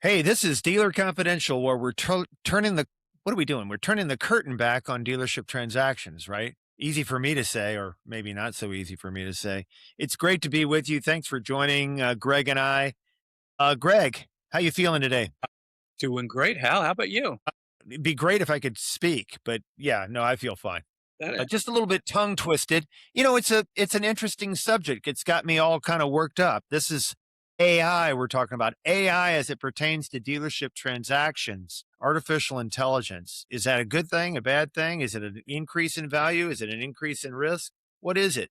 Hey, this is Dealer Confidential, where we're turning the what are we doing? We're turning the curtain back on dealership transactions, right? Easy for me to say, or maybe not so easy for me to say. It's great to be with you. Thanks for joining, Greg and I. Greg, how you feeling today? Doing great, Hal. How about you? It'd be great if I could speak, but yeah, no, I feel fine. That Just a little bit tongue twisted. It's an interesting subject. It's got me all kind of worked up. This is AI. We're talking about AI as it pertains to dealership transactions. Artificial intelligence. Is that a good thing? A bad thing? Is it an increase in value? Is it an increase in risk? What is it?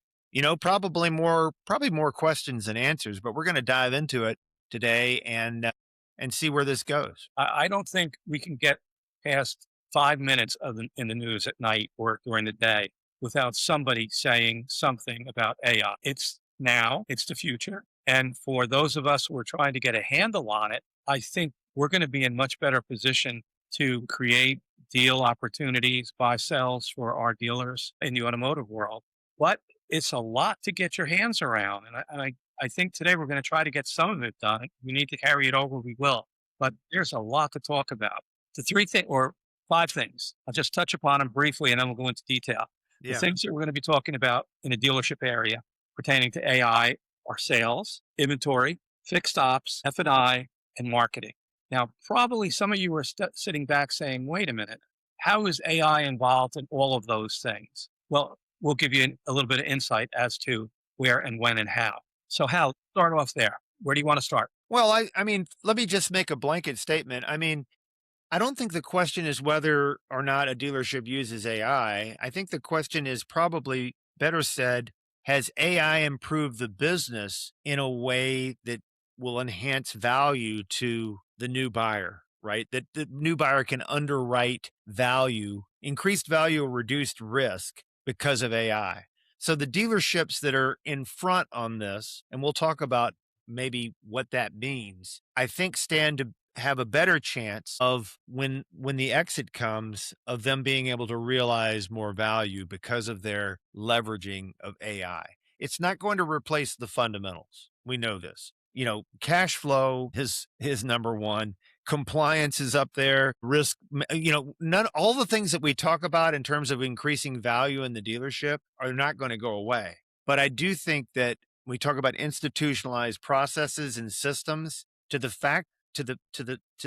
Probably more questions than answers. But we're going to dive into it today and see where this goes. I don't think we can get past 5 minutes in the news at night or during the day without somebody saying something about AI. It's now, it's the future. And for those of us who are trying to get a handle on it, I think we're going to be in much better position to create deal opportunities, buy sells for our dealers in the automotive world. But it's a lot to get your hands around. I think today we're going to try to get some of it done. We need to carry it over, we will. But there's a lot to talk about. The three things or five things, I'll just touch upon them briefly and then we'll go into detail. The Yeah. things that we're going to be talking about in a dealership area pertaining to AI are sales, inventory, fixed ops, F&I, and marketing. Now, probably some of you are sitting back saying, wait a minute, how is AI involved in all of those things? Well, we'll give you a little bit of insight as to where and when and how. So, Hal, start off there. Where do you want to start? Well, I mean, let me just make a blanket statement. I mean, I don't think the question is whether or not a dealership uses AI. I think the question is probably better said, has AI improved the business in a way that will enhance value to the new buyer, right? That the new buyer can underwrite value, increased value or reduced risk because of AI. So the dealerships that are in front on this, and we'll talk about maybe what that means, I think stand to have a better chance of when the exit comes of them being able to realize more value because of their leveraging of AI. It's not going to replace the fundamentals. We know this. Cash flow is number one. Compliance is up there. Risk, none all the things that we talk about in terms of increasing value in the dealership are not going to go away. But I do think that we talk about institutionalized processes and systems to the fact to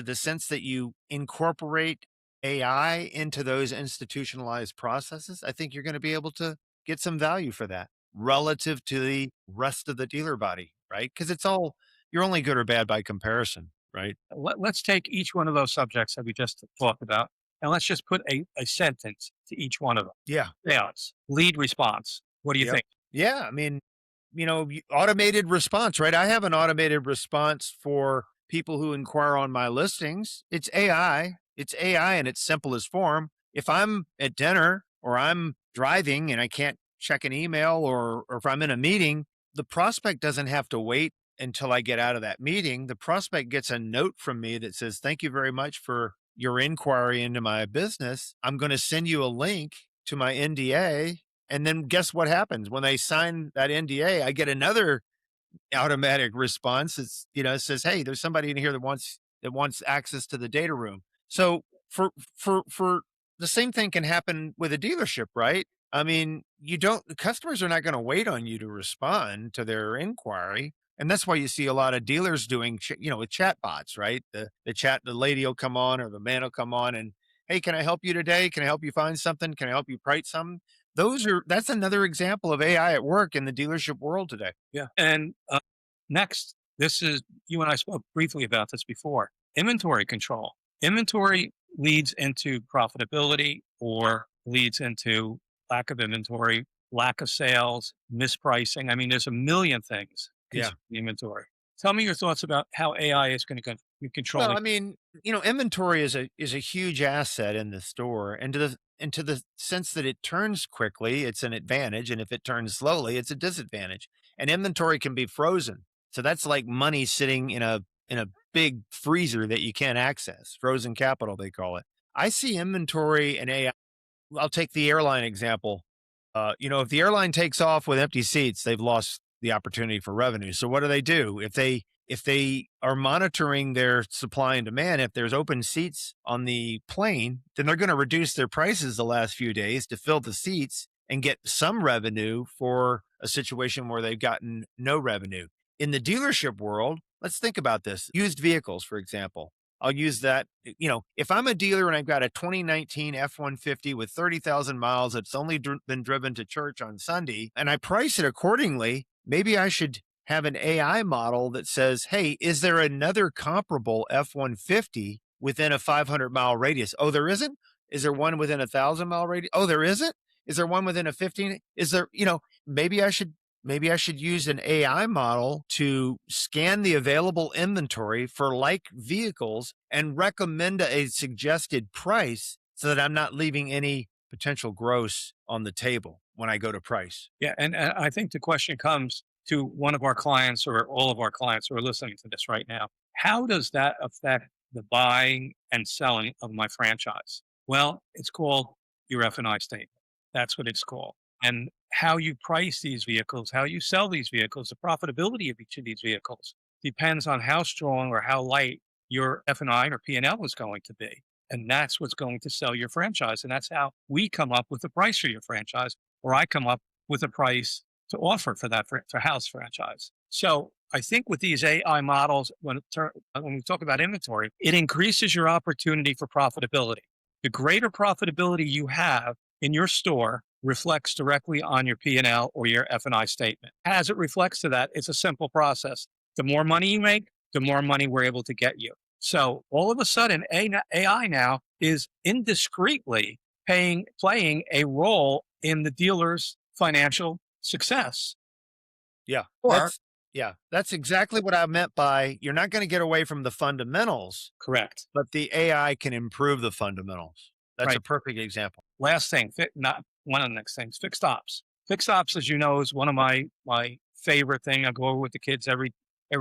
the sense that you incorporate AI into those institutionalized processes, I think you're going to be able to get some value for that relative to the rest of the dealer body, right? Because you're only good or bad by comparison, right? Let's take each one of those subjects that we just talked about, and let's just put a sentence to each one of them. Yeah. Sales, lead response. What do you Yep. think? Yeah. I mean, automated response, right? I have an automated response for people who inquire on my listings. It's AI. It's AI in its simplest form. If I'm at dinner or I'm driving and I can't check an email or if I'm in a meeting, the prospect doesn't have to wait until I get out of that meeting. The prospect gets a note from me that says, "Thank you very much for your inquiry into my business. I'm going to send you a link to my NDA." And then guess what happens when they sign that NDA? I get another automatic response. It says, "Hey, there's somebody in here that wants access to the data room." So for the same thing can happen with a dealership, right? I mean, you don't the customers are not going to wait on you to respond to their inquiry. And that's why you see a lot of dealers doing, with chat bots, right? The lady will come on or the man will come on and, "Hey, can I help you today? Can I help you find something? Can I help you price something?" That's another example of AI at work in the dealership world today. Yeah. And next, this is you and I spoke briefly about this before. Inventory control. Inventory leads into profitability or leads into lack of inventory, lack of sales, mispricing. I mean, there's a million things Yeah. concerning inventory. Tell me your thoughts about how AI is going to be Well, controlling. I mean, inventory is a huge asset in the store, and to the sense that it turns quickly, it's an advantage, and if it turns slowly, it's a disadvantage. And inventory can be frozen, so that's like money sitting in a big freezer that you can't access. Frozen capital, they call it. I see inventory and AI. I'll take the airline example. If the airline takes off with empty seats, they've lost the opportunity for revenue. So what do? If they if they are monitoring their supply and demand, if there's open seats on the plane, then they're going to reduce their prices the last few days to fill the seats and get some revenue for a situation where they've gotten no revenue. In the dealership world, let's think about this. Used vehicles, for example. I'll use that. If I'm a dealer and I've got a 2019 F 150 with 30,000 miles that's only been driven to church on Sunday, and I price it accordingly, maybe I should have an AI model that says, hey, is there another comparable F 150 within a 500-mile radius? Oh, there isn't? Is there one within a 1,000-mile radius? Oh, there isn't? Is there one within a 15? Is there, maybe I should use an AI model to scan the available inventory for like vehicles and recommend a suggested price so that I'm not leaving any potential gross on the table when I go to price. Yeah. And I think the question comes to one of our clients or all of our clients who are listening to this right now. How does that affect the buying and selling of my franchise? Well, it's called your F&I statement. That's what it's called. And how you price these vehicles, how you sell these vehicles, the profitability of each of these vehicles depends on how strong or how light your F&I or P&L is going to be. And that's what's going to sell your franchise. And that's how we come up with the price for your franchise, or I come up with a price to offer for that for house franchise. So I think with these AI models, when we talk about inventory, it increases your opportunity for profitability. The greater profitability you have in your store reflects directly on your P&L or your F&I statement. As it reflects to that, it's a simple process. The more money you make, the more money we're able to get you. So all of a sudden, AI now is indiscreetly playing a role in the dealer's financial success. Yeah. Or That's exactly what I meant by you're not going to get away from the fundamentals, correct. but the AI can improve the fundamentals. That's a Right. perfect example. Last thing, not one of the next things, fixed ops. Fixed ops, as you know, is one of my favorite thing. I go over with the kids every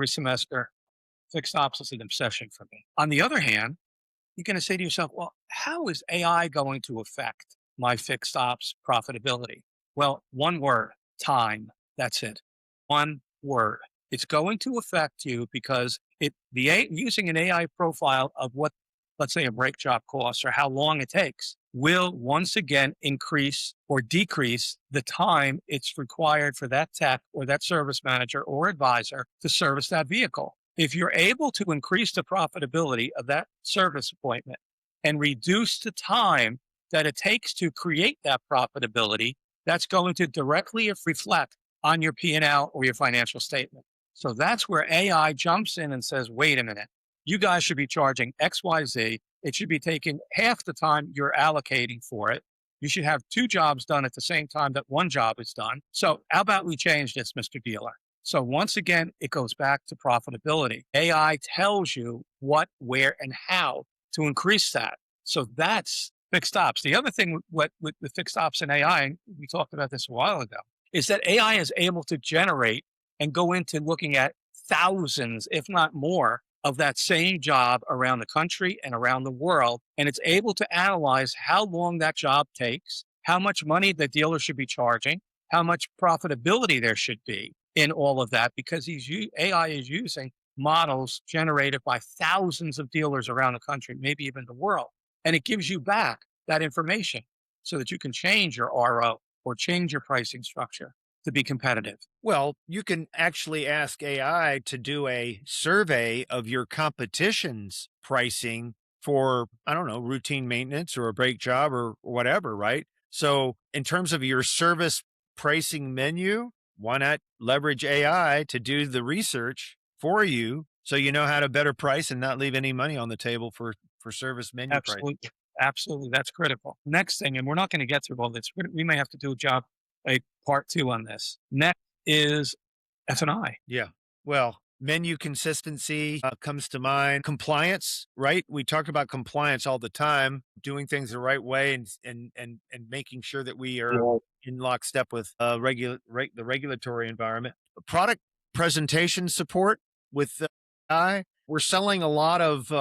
semester. Fixed ops is an obsession for me. On the other hand, you're going to say to yourself, well, how is AI going to affect my fixed ops profitability? Well, one word, time. That's it. One word. It's going to affect you because using an AI profile of what, let's say, a brake job costs or how long it takes will once again increase or decrease the time it's required for that tech or that service manager or advisor to service that vehicle. If you're able to increase the profitability of that service appointment and reduce the time that it takes to create that profitability, that's going to directly reflect on your P&L or your financial statement. So that's where AI jumps in and says, wait a minute, you guys should be charging XYZ. It should be taking half the time you're allocating for it. You should have two jobs done at the same time that one job is done. So how about we change this, Mr. Dealer? So once again, it goes back to profitability. AI tells you what, where, and how to increase that. So that's fixed ops. The other thing with fixed ops and AI, and we talked about this a while ago, is that AI is able to generate and go into looking at thousands, if not more, of that same job around the country and around the world. And it's able to analyze how long that job takes, how much money the dealer should be charging, how much profitability there should be in all of that, because AI is using models generated by thousands of dealers around the country, maybe even the world. And it gives you back that information so that you can change your RO or change your pricing structure to be competitive. Well, you can actually ask AI to do a survey of your competition's pricing for, I don't know, routine maintenance or a brake job or whatever, right? So, in terms of your service pricing menu, why not leverage AI to do the research for you so you know how to better price and not leave any money on the table for service menu price? Absolutely. Absolutely. That's critical. Next thing, and we're not going to get through all this. We may have to do a part two on this. Next is F&I. Yeah. Well, menu consistency comes to mind. Compliance, right? We talk about compliance all the time, doing things the right way and making sure that we are in lockstep with the regulatory environment. Product presentation support with AI. We're selling a lot of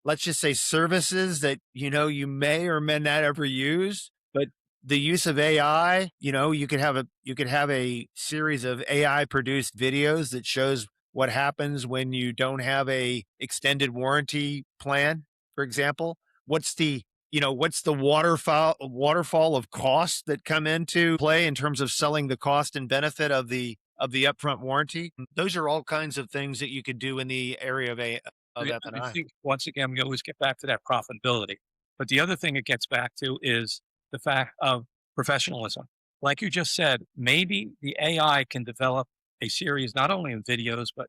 let's just say services that you may or may not ever use, but the use of AI, you could have a series of AI produced videos that shows what happens when you don't have a extended warranty plan, for example? What's the what's the waterfall of costs that come into play in terms of selling the cost and benefit of the upfront warranty? Those are all kinds of things that you could do in the area of I F&I. think once again, we always get back to that profitability. But the other thing it gets back to is the fact of professionalism. Like you just said, maybe the AI can develop a series not only of videos, but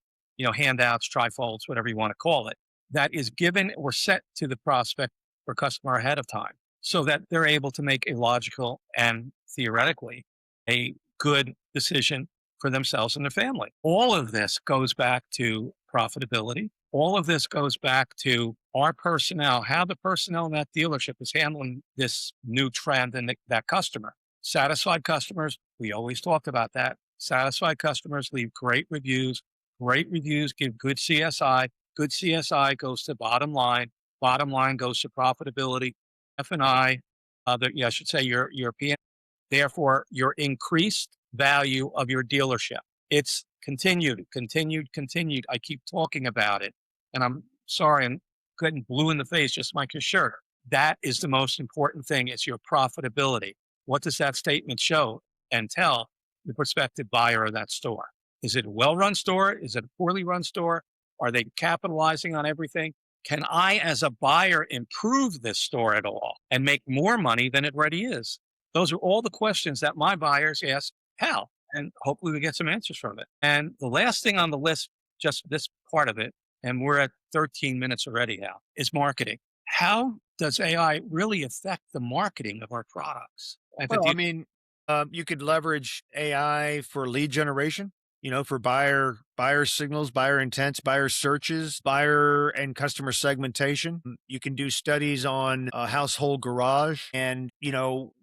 handouts, trifolds, whatever you want to call it, that is given or set to the prospect or customer ahead of time so that they're able to make a logical and theoretically a good decision for themselves and their family. All of this goes back to profitability. All of this goes back to our personnel, how the personnel in that dealership is handling this new trend and that customer. Satisfied customers, we always talked about that. Satisfied customers leave great reviews. Great reviews give good CSI. Good CSI goes to bottom line. Bottom line goes to profitability. F&I, I should say your P. Therefore, your increased value of your dealership. It's continued, continued, continued. I keep talking about it. And I'm sorry, I'm getting blue in the face, just like your shirt. That is the most important thing. It's your profitability. What does that statement show and tell the prospective buyer of that store? Is it a well-run store? Is it a poorly run store? Are they capitalizing on everything? Can I, as a buyer, improve this store at all and make more money than it already is? Those are all the questions that my buyers ask Hal, and hopefully we get some answers from it. And the last thing on the list, just this part of it, and we're at 13 minutes already, Hal, is marketing. How does AI really affect the marketing of our products? Well, I mean, you could leverage AI for lead generation, for buyer signals, buyer intents, buyer searches, buyer and customer segmentation. You can do studies on a household garage, and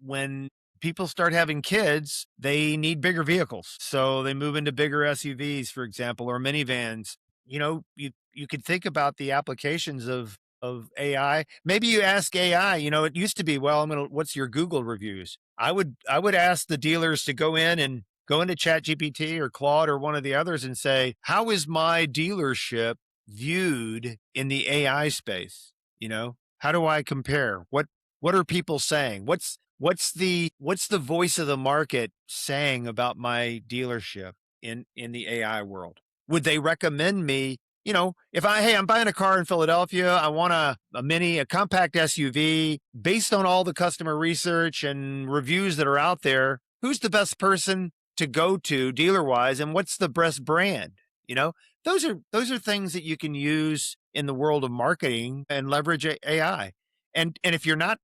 when people start having kids, they need bigger vehicles, so they move into bigger SUVs, for example, or minivans. You could think about the applications of AI. Maybe you ask AI, it used to be, well, what's your Google reviews? I would ask the dealers to go into ChatGPT or Claude or one of the others and say, how is my dealership viewed in the AI space? How do I compare? What are people saying? What's the voice of the market saying about my dealership in the AI world? Would they recommend me? If I'm buying a car in Philadelphia, I want a compact SUV based on all the customer research and reviews that are out there. Who's the best person to go to dealer wise, and what's the best brand? Those are things that you can use in the world of marketing and leverage AI. And if you're not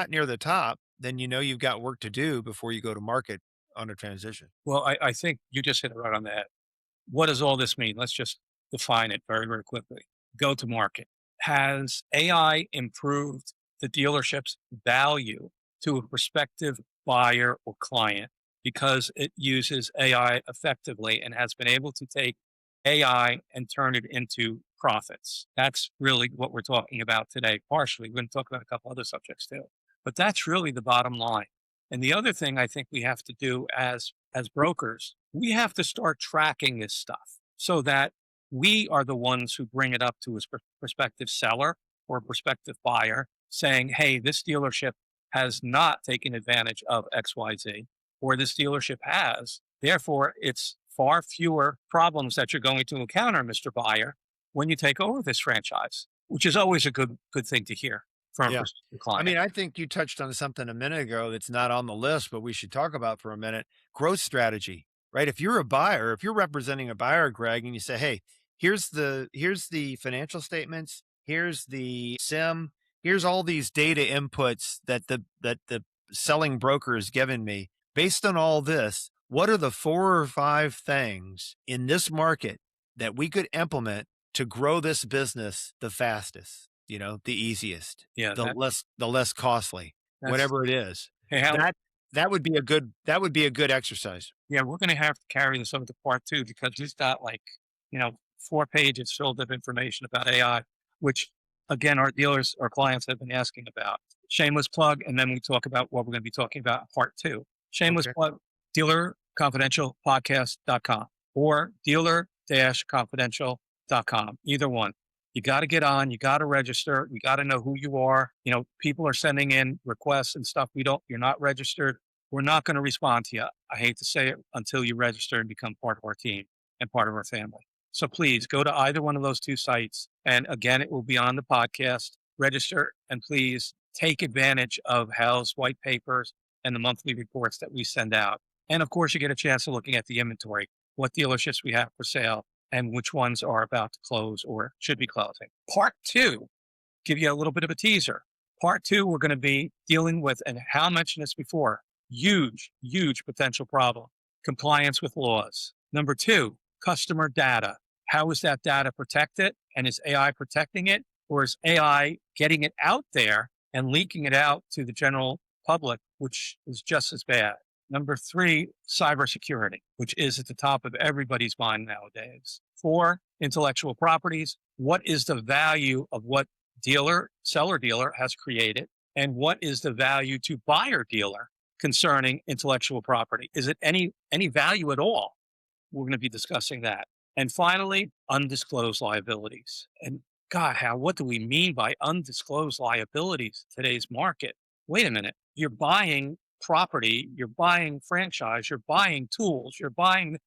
near the top, then you've got work to do before you go to market on a transition. Well, I think you just hit it right on the head. What does all this mean? Let's just define it very, very quickly. Go to market. Has AI improved the dealership's value to a prospective buyer or client because it uses AI effectively and has been able to take AI and turn it into profits? That's really what we're talking about today, partially. We're going to talk about a couple other subjects too. But that's really the bottom line. And the other thing I think we have to do as brokers, we have to start tracking this stuff so that we are the ones who bring it up to a prospective seller or prospective buyer saying, hey, this dealership has not taken advantage of XYZ, or this dealership has. Therefore, it's far fewer problems that you're going to encounter, Mr. Buyer, when you take over this franchise, which is always a good thing to hear from a Yeah. prospective client. I think you touched on something a minute ago that's not on the list, but we should talk about for a minute. Growth strategy, right? If you're a buyer, if you're representing a buyer, Greg, and you say, hey, here's the financial statements, here's the SIM, here's all these data inputs that the selling broker has given me. Based on all this, what are the 4 or 5 things in this market that we could implement to grow this business the fastest, the easiest, Yeah, the less costly, that's whatever it is? hey, Hal, That would be a good exercise. yeah, we're going to have to carry this over to part two because he's got 4 pages filled of information about AI, which again, our dealers, our clients have been asking about. Shameless plug. And then we talk about what we're going to be talking about in part two. Shameless Okay. plug, dealerconfidentialpodcast.com or confidential.com. Either one. You got to get on, you got to register, you got to know who you are. People are sending in requests and stuff. You're not registered. We're not going to respond to you. I hate to say it until you register and become part of our team and part of our family. So please go to either one of those two sites. And again, it will be on the podcast. Register and please take advantage of Hal's white papers and the monthly reports that we send out. And of course, you get a chance of looking at the inventory, what dealerships we have for sale, and which ones are about to close or should be closing. Part 2, give you a little bit of a teaser. Part 2, we're going to be dealing with, and Hal mentioned this before, huge potential problem, compliance with laws. Number 2, customer data. How is that data protected? And is AI protecting it? Or is AI getting it out there and leaking it out to the general public, which is just as bad? Number 3, cybersecurity, which is at the top of everybody's mind nowadays. 4, intellectual properties. What is the value of what seller dealer has created? And what is the value to buyer dealer concerning intellectual property? Is it any value at all? We're going to be discussing that. And finally, undisclosed liabilities. And God, Hal, what do we mean by undisclosed liabilities in today's market? Wait a minute. You're buying property, you're buying franchise, you're buying tools, you're buying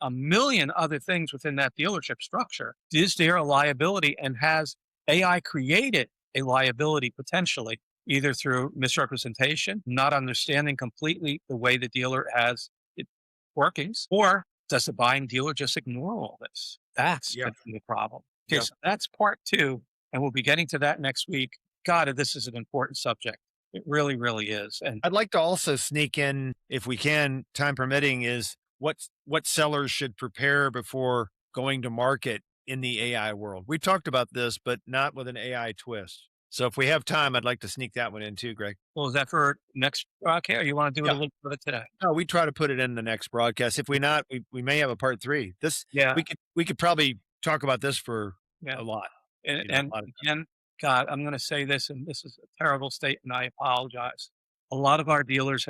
a million other things within that dealership structure. Is there a liability, and has AI created a liability potentially, either through misrepresentation, not understanding completely the way the dealer has it workings, or does the buying dealer just ignore all this? That's Yeah. the problem. Okay, Yeah. so that's part 2, and we'll be getting to that next week. God, this is an important subject. It really, really is. And I'd like to also sneak in, if we can, time permitting, is what sellers should prepare before going to market in the AI world. We talked about this, but not with an AI twist. So if we have time, I'd like to sneak that one in too, Greg. well, is that for next broadcast, or you want to do it Yeah. a little bit today? No, we try to put it in the next broadcast. If we not, we may have a part 3. This Yeah, we could probably talk about this for yeah. a lot. And, A lot of time. again, God, I'm going to say this, and this is a terrible statement. I apologize. A lot of our dealers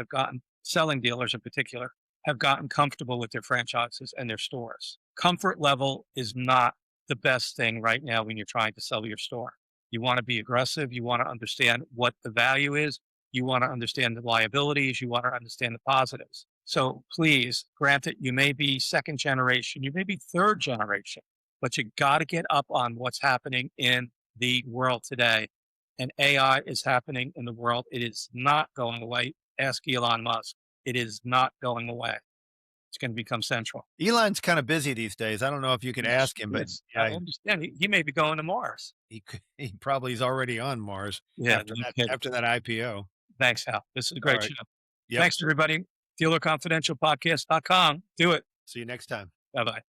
selling dealers in particular, have gotten comfortable with their franchises and their stores. Comfort level is not the best thing right now when you're trying to sell your store. You want to be aggressive. You want to understand what the value is. You want to understand the liabilities. You want to understand the positives. So please, granted, you may be second generation, you may be third generation, but you got to get up on what's happening in the world today. And AI is happening in the world. It is not going away. Ask Elon Musk. It is not going away. It's going to become central. Elon's kind of busy these days. I don't know if you can ask him, but Yes, I understand. He may be going to Mars. he probably is already on Mars Yeah, after no that kidding. after that IPO. Thanks, Hal. This is a All great right. show. Yep. Thanks, everybody. DealerConfidentialPodcast.com. Do it. See you next time. Bye-bye.